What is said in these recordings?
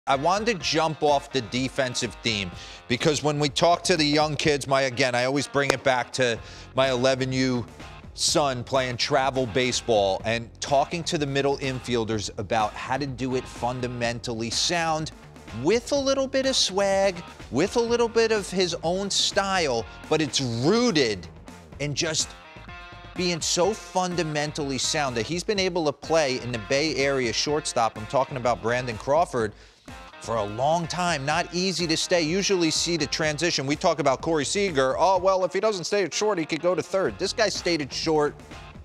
I wanted to jump off the defensive theme because when we talk to the young kids, I always bring it back to my 11U son playing travel baseball and talking to the middle infielders about how to do it fundamentally sound with a little bit of swag, with a little bit of his own style, but it's rooted in just being so fundamentally sound that he's been able to play in the Bay Area shortstop. I'm talking about Brandon Crawford for a long time. Not easy to stay. Usually see the transition. We talk about Corey Seager. Oh, well, if he doesn't stay at short, he could go to third. This guy stayed at short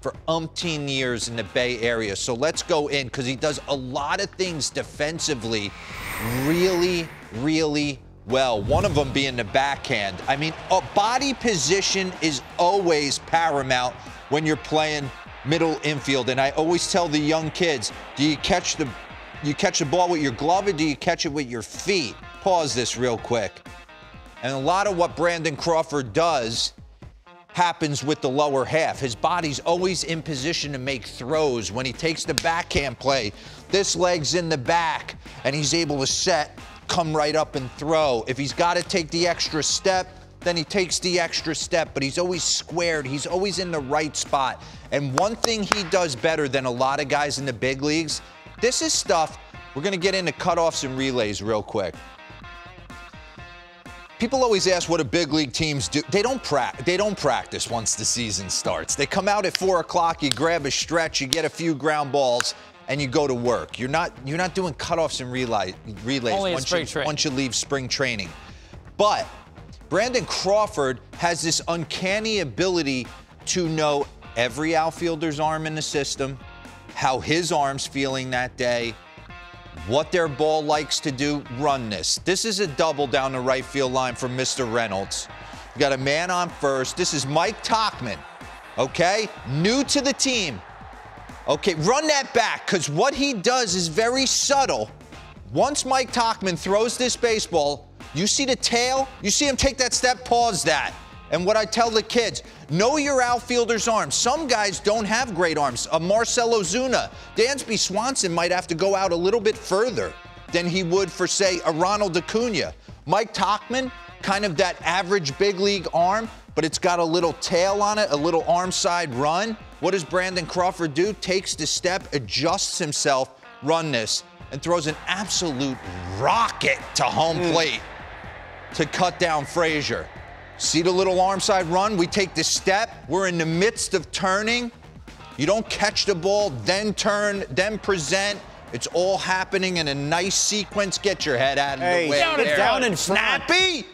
for umpteen years in the Bay Area. So let's go in because he does a lot of things defensively really, really well. One of them being the backhand. I mean, a body position is always paramount when you're playing middle infield. And I always tell the young kids, do you catch the ball with your glove or do you catch it with your feet? Pause this real quick. And a lot of what Brandon Crawford does happens with the lower half. His body's always in position to make throws. When he takes the backhand play, this leg's in the back and he's able to set, come right up and throw. If he's got to take the extra step, then he takes the extra step, but he's always squared. He's always in the right spot. And one thing he does better than a lot of guys in the big leagues, this is stuff, we're going to get into cutoffs and relays real quick. People always ask what do big league teams do. They don't practice once the season starts. They come out at 4 o'clock, you grab a stretch, you get a few ground balls, and you go to work. You're not doing cutoffs and relays once you leave spring training. But Brandon Crawford has this uncanny ability to know every outfielder's arm in the system, how his arm's feeling that day, what their ball likes to do. Run this. This is a double down the right field line from Mr. Reynolds. You got a man on first. This is Mike Tauchman, okay? New to the team. Okay, run that back, because what he does is very subtle. Once Mike Tauchman throws this baseball, you see the tail, you see him take that step, pause that. And what I tell the kids, know your outfielder's arms. Some guys don't have great arms. A Marcell Ozuna, Dansby Swanson might have to go out a little bit further than he would for, say, a Ronald Acuna. Mike Tauchman, kind of that average big league arm, but it's got a little tail on it, a little arm side run. What does Brandon Crawford do? Takes the step, adjusts himself, run this, and throws an absolute rocket to home plate to cut down Frazier. See the little arm side run? We take the step. We're in the midst of turning. You don't catch the ball, then turn, then present. It's all happening in a nice sequence. Get your head out of the way. Down and snappy.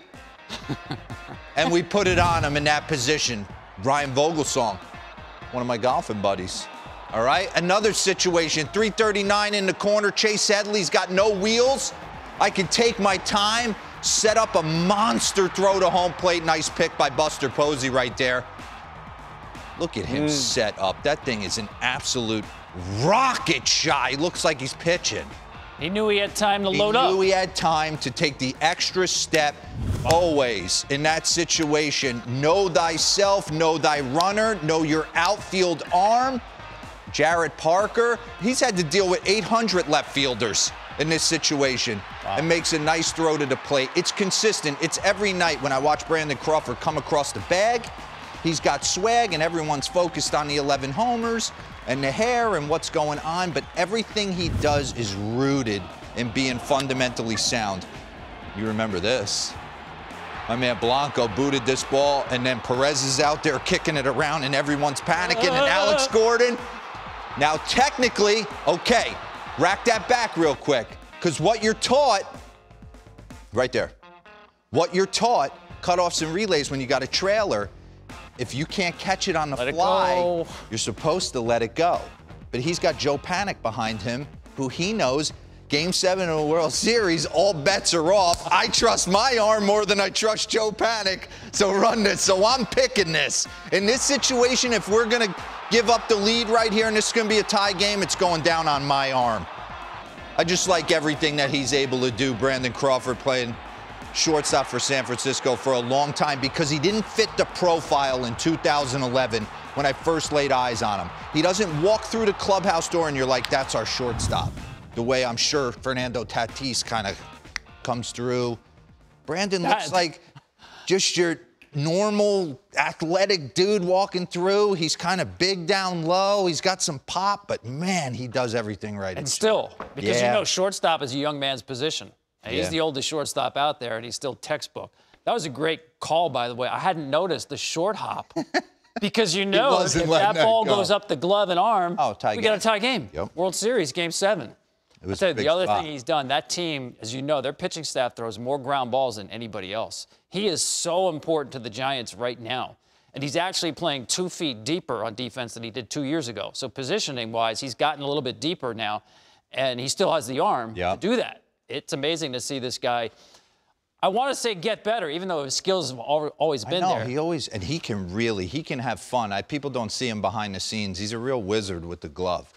And we put it on him in that position. Ryan Vogelsong, one of my golfing buddies. All right, another situation. 339 in the corner. Chase Headley's got no wheels. I can take my time. Set up a monster throw to home plate. Nice pick by Buster Posey right there. Look at him set up. That thing is an absolute rocket shot. He looks like he's pitching. He knew he had time to load up. He knew he had time to take the extra step. Always in that situation, know thyself, know thy runner, know your outfield arm. Jarrett Parker, he's had to deal with 800 left fielders in this situation and makes a nice throw to the plate. It's consistent. It's every night when I watch Brandon Crawford come across the bag. He's got swag and everyone's focused on the 11 homers and the hair and what's going on, but everything he does is rooted in being fundamentally sound. You remember this. My man Blanco booted this ball, and then Perez is out there kicking it around and everyone's panicking, and Alex Gordon. Now technically, okay, rack that back real quick, because what you're taught, right there, what you're taught, cutoffs and relays when you got a trailer, if you can't catch it on the fly, you're supposed to let it go. But he's got Joe Panic behind him, who he knows, Game 7 of the World Series, all bets are off. I trust my arm more than I trust Joe Panic, so run this. So I'm picking this. In this situation, if we're going to give up the lead right here and this is going to be a tie game, it's going down on my arm. I just like everything that he's able to do. Brandon Crawford playing shortstop for San Francisco for a long time because he didn't fit the profile in 2011 when I first laid eyes on him. He doesn't walk through the clubhouse door and you're like, that's our shortstop. the way I'm sure Fernando Tatis kind of comes through. Brandon looks like just your normal athletic dude walking through. He's kind of big down low. He's got some pop, but man, he does everything right. And still, because you know shortstop is a young man's position. And he's the oldest shortstop out there, and he's still textbook. That was a great call, by the way. I hadn't noticed the short hop. Because you know if that ball goes up the glove and arm, we got a tie game. Yep. World Series, Game 7. It was the other thing he's done, that team, as you know, their pitching staff throws more ground balls than anybody else. He is so important to the Giants right now. And he's actually playing 2 feet deeper on defense than he did 2 years ago. So positioning-wise, he's gotten a little bit deeper now, and he still has the arm to do that. It's amazing to see this guy. I want to say get better, even though his skills have always been there. And he can have fun. People don't see him behind the scenes. He's a real wizard with the glove.